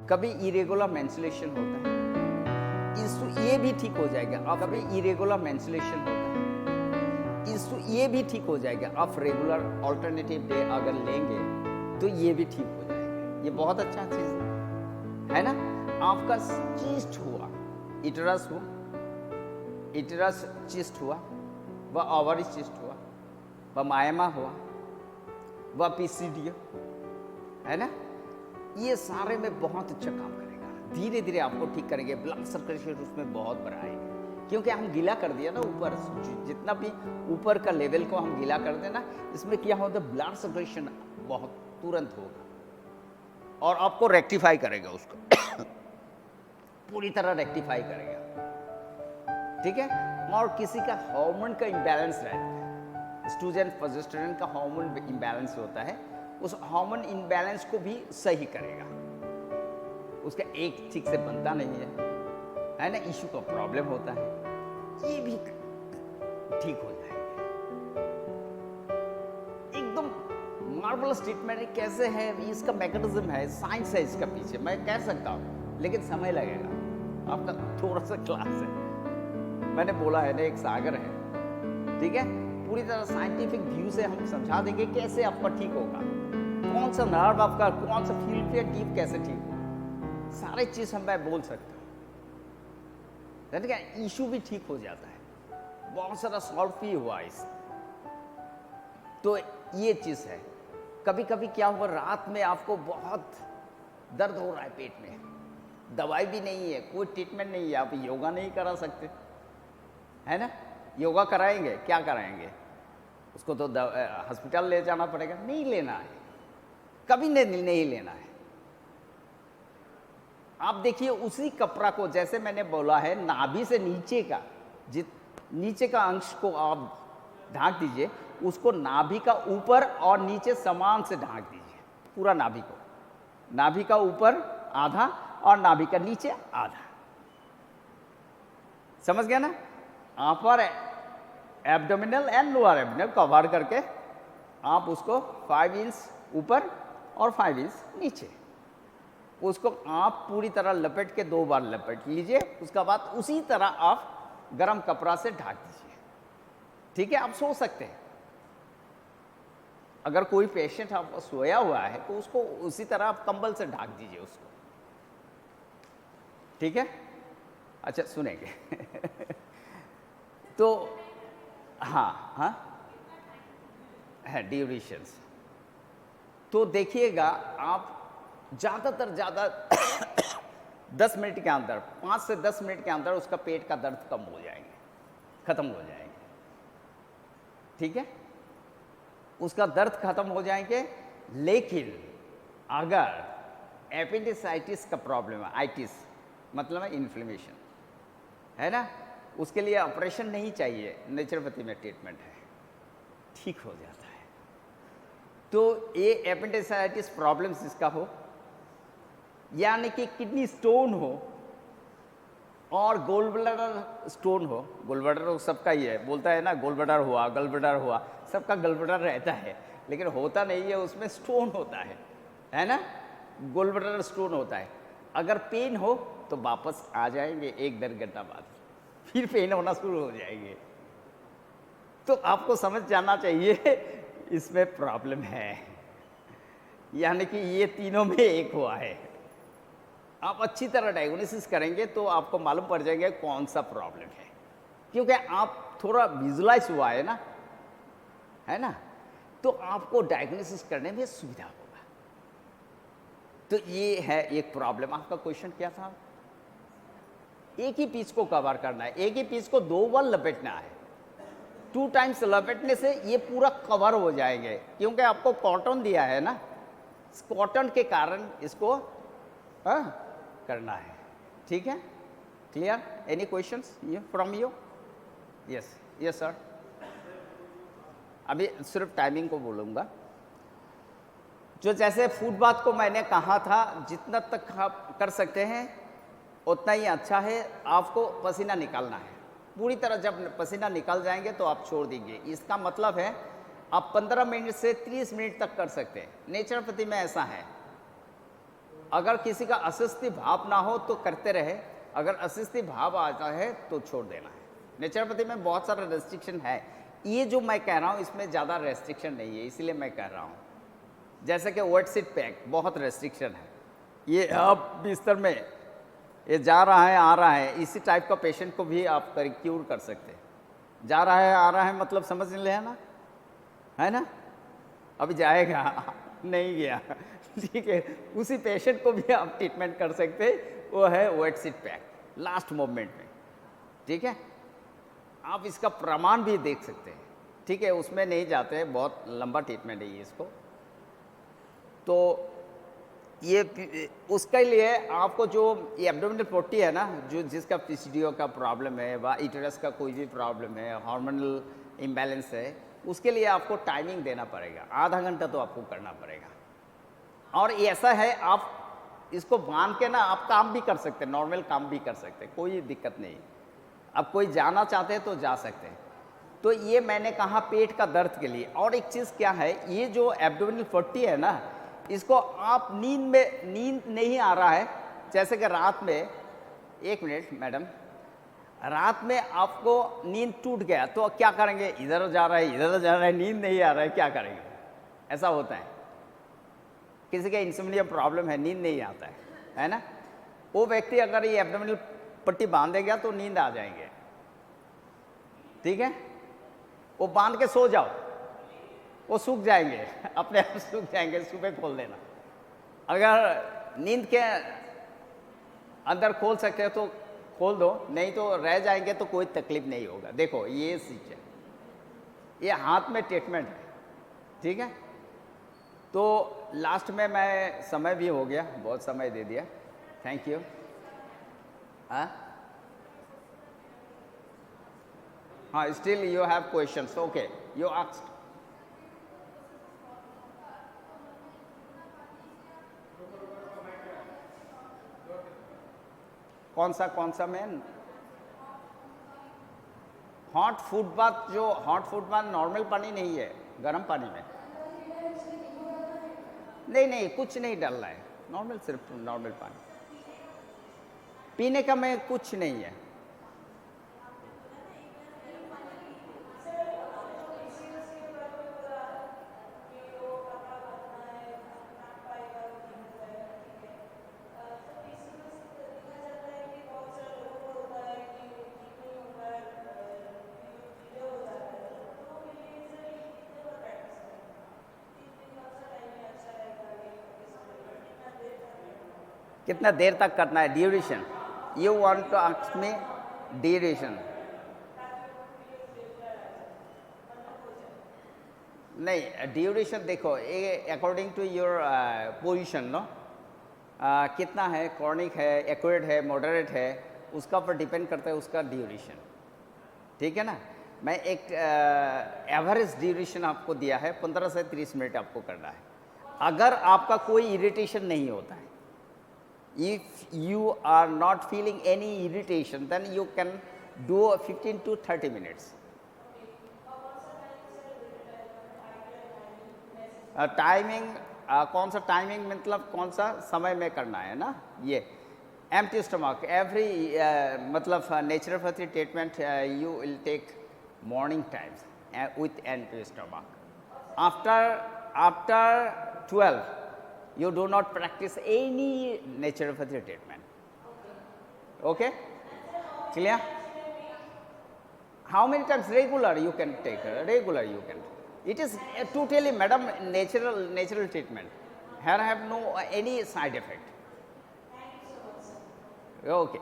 कभी irregular menstruation होता है, ये भी ठीक हो जाएगा। अब कभी इरेगुलर मेंस्ट्रुएशन होता है, ये भी ठीक हो जाएगा। आप रेगुलर ऑल्टरनेटिव डे अगर लेंगे तो ये भी ठीक हो जाएगा। ये बहुत अच्छा चीज है ना। आपका चिस्ट हुआ, इटरस हुआ, इटरस चिस्ट हुआ, वह ओवरी चिस्ट हुआ, वह मायमा हुआ, वह पीसीडी है ना, ये सारे में बहुत अच्छा काम करेगा। धीरे धीरे आपको ठीक करेंगे। ब्लड सर्कुलेशन उसमें बहुत बढ़ाएंगे, क्योंकि हम गीला कर दिया ना ऊपर, जितना भी ऊपर का लेवल को हम गीला कर देना, इसमें क्या होता है, ब्लड सर्कुलेशन बहुत तुरंत होगा और आपको रेक्टिफाई करेगा, उसको पूरी तरह रेक्टिफाई करेगा। ठीक है। और किसी का हार्मोन का इंबैलेंस रहता है, एस्ट्रोजन प्रोजेस्टेरोन का हार्मोन इंबैलेंस होता है, उस हार्मोन इंबैलेंस को भी सही करेगा। उसका एक ठीक से बनता नहीं है ना, इशू का प्रॉब्लम होता है, ये भी ठीक हो जाएगा। एकदम मार्वलस ट्रीटमेंट कैसे है, इसका मैकेनिज्म है, साइंस है इसका पीछे, मैं कह सकता हूँ, लेकिन समय लगेगा। आपका थोड़ा सा क्लास है, मैंने बोला है ना, एक सागर है, ठीक है। पूरी तरह साइंटिफिक व्यू से हम समझा देंगे कैसे आपका ठीक होगा, कौन सा नर्व आपका, कौन सा फील्ड पे डीप कैसे ठीक हो, सारे चीज हम मैं बोल सकता हूँ। ठीक है। इशू भी ठीक हो जाता है, बहुत सारा सॉल्व भी हुआ इस। तो ये चीज है। कभी कभी क्या हुआ, रात में आपको बहुत दर्द हो रहा है पेट में, दवाई भी नहीं है, कोई ट्रीटमेंट नहीं है, आप योगा नहीं करा सकते, है ना। योगा कराएंगे, क्या कराएंगे, उसको तो हॉस्पिटल ले जाना पड़ेगा, नहीं लेना है, कभी नहीं लेना है। आप देखिए उसी कपड़ा को, जैसे मैंने बोला है, नाभि से नीचे का, नीचे का अंश को आप ढांक दीजिए, उसको नाभि का ऊपर और नीचे समान से ढांक दीजिए, पूरा नाभि को, नाभि का ऊपर आधा और नाभि का नीचे आधा। समझ गया ना। Upper abdominal and lower abdominal cover करके आप उसको 5 इंच ऊपर और 5 इंच नीचे, उसको आप पूरी तरह लपेट के 2 बार लपेट लीजिए। उसके बाद उसी तरह आप गरम कपड़ा से ढक दीजिए। ठीक है। आप सो सकते हैं। अगर कोई पेशेंट आप सोया हुआ है तो उसको उसी तरह आप कंबल से ढक दीजिए उसको। ठीक है। अच्छा सुनेंगे तो हाँ है ड्यूरेशंस। तो देखिएगा आप ज़्यादा 10 मिनट के अंदर, 5 से 10 मिनट के अंदर उसका पेट का दर्द कम हो जाएंगे, खत्म हो जाएंगे। ठीक है। उसका दर्द खत्म हो जाएंगे। लेकिन अगर एपेंडिसाइटिस का प्रॉब्लम है, आइटिस मतलब है इन्फ्लेमेशन, है ना, उसके लिए ऑपरेशन नहीं चाहिए, नेचुरोपैथी में ट्रीटमेंट है, ठीक हो जाता है। तो ये एपेंडिसाइटिस प्रॉब्लम जिसका हो, यानी कि किडनी स्टोन हो और गोल ब्लैडर स्टोन हो, गोल ब्लैडर सबका ही है, बोलता है ना गोल ब्लैडर हुआ, गल ब्लैडर हुआ, सबका गल ब्लैडर रहता है, लेकिन होता नहीं है, उसमें स्टोन होता है ना, गोल ब्लैडर स्टोन होता है। अगर पेन हो तो वापस आ जाएंगे 1-1.5 घंटा बाद, फिर पेन होना शुरू हो जाएंगे। तो आपको समझ जाना चाहिए इसमें प्रॉब्लम है, यानी कि ये तीनों में एक हुआ है। आप अच्छी तरह डायग्नोसिस करेंगे तो आपको मालूम पड़ जाएगा कौन सा प्रॉब्लम है, क्योंकि आप थोड़ा विजुलाइज हुआ है ना, तो आपको डायग्नोसिस करने में सुविधा होगा। तो ये है एक प्रॉब्लम। आपका क्वेश्चन क्या था? एक ही पीस को कवर करना है, एक ही पीस को 2 बार लपेटना है। 2 टाइम्स लपेटने से ये पूरा कवर हो जाएंगे, क्योंकि आपको कॉटन दिया है ना, कॉटन के कारण इसको करना है। ठीक है। Clear? Any questions from you? Yes sir. अभी सिर्फ टाइमिंग को बोलूँगा। जो जैसे फूड बाथ को मैंने कहा था, जितना तक आप कर सकते हैं उतना ही अच्छा है। आपको पसीना निकालना है पूरी तरह। जब पसीना निकल जाएंगे तो आप छोड़ देंगे। इसका मतलब है आप 15 मिनट से 30 मिनट तक कर सकते हैं। नेचुरोपैथी में ऐसा है, अगर किसी का अस्वस्थ भाव ना हो तो करते रहे, अगर अस्वस्थ भाव आता है तो छोड़ देना है। नेचुरोपैथी में बहुत सारा रेस्ट्रिक्शन है, ये जो मैं कह रहा हूँ इसमें ज़्यादा रेस्ट्रिक्शन नहीं है, इसलिए मैं कह रहा हूँ। जैसे कि वेट सिट पैक बहुत रेस्ट्रिक्शन है, ये आप बिस्तर में ये जा रहा है आ रहा है, इसी टाइप का पेशेंट को भी आप क्यूर कर सकते हैं। जा रहा है आ रहा है मतलब समझ ले ना, है ना, अभी जाएगा नहीं गया ठीक है, उसी पेशेंट को भी आप ट्रीटमेंट कर सकते हैं, वो है wet sheet pack last moment में। ठीक है, आप इसका प्रमाण भी देख सकते हैं। ठीक है, उसमें नहीं जाते हैं, बहुत लंबा ट्रीटमेंट है ये इसको। तो ये उसके लिए आपको जो ये एब्डोमिनल पट्टी है ना, जो जिसका पीसीओडी का प्रॉब्लम है व यूटेरस का कोई भी प्रॉब्लम है, हार्मोनल इम्बैलेंस है, उसके लिए आपको टाइमिंग देना पड़ेगा, आधा घंटा तो आपको करना पड़ेगा। और ऐसा है आप इसको बांध के ना आप काम भी कर सकते हैं, नॉर्मल काम भी कर सकते हैं, कोई दिक्कत नहीं। अब कोई जाना चाहते हैं तो जा सकते हैं। तो ये मैंने कहा पेट का दर्द के लिए। और एक चीज़ क्या है, ये जो एब्डोमिनल पट्टी है ना, इसको आप नींद नहीं आ रहा है, जैसे कि रात में, एक मिनट मैडम, रात में आपको नींद टूट गया तो क्या करेंगे, इधर जा रहा है इधर जा रहा है, नींद नहीं आ रहा है, क्या करेंगे, ऐसा होता है। किसी का इंसोम्निया प्रॉब्लम है, नींद नहीं आता है ना, वो व्यक्ति अगर ये एब्डोमिनल पट्टी बांधेगा तो नींद आ जाएंगे। ठीक है, वो बांध के सो जाओ, वो सूख जाएंगे, अपने आप सूख जाएंगे, सुबह खोल देना। अगर नींद के अंदर खोल सकते हो तो खोल दो, नहीं तो रह जाएंगे तो कोई तकलीफ नहीं होगा। देखो ये चीज है, ये हाथ में ट्रीटमेंट है। ठीक है, तो लास्ट में मैं, समय भी हो गया, बहुत समय दे दिया, थैंक यू। हाँ, still you have questions, okay, you asked. कौन सा मैन? हॉट फूड बाथ, जो हॉट फूड बाथ नॉर्मल पानी नहीं है, गर्म पानी में। नहीं कुछ नहीं डालना है, नॉर्मल, सिर्फ नॉर्मल पानी पीने का में कुछ नहीं है। कितना देर तक करना है, duration? You want to ask me duration? नहीं, ड्यूरेशन देखो, ये according to your position no, कितना है, क्रॉनिक है, एक्यूट है, मॉडरेट है, उसका पर डिपेंड करता है उसका ड्यूरेशन। ठीक है ना, मैं एक एवरेज ड्यूरेशन आपको दिया है, 15 से 30 मिनट आपको करना है। अगर आपका कोई इरिटेशन नहीं होता है, if you are not feeling any irritation, then you can do 15 to 30 minutes. Timing कौन सा टाइमिंग, मतलब कौन सा समय में करना है ना, ये एम्प्टी स्टमक एवरी, मतलब naturopathy treatment you will take morning times with empty stomach. After 12 you do not practice any naturopathy treatment. Okay, clear? How many times? Regular you can take, regular you can. It is totally, madam, natural treatment. Here have no any side effect. Okay.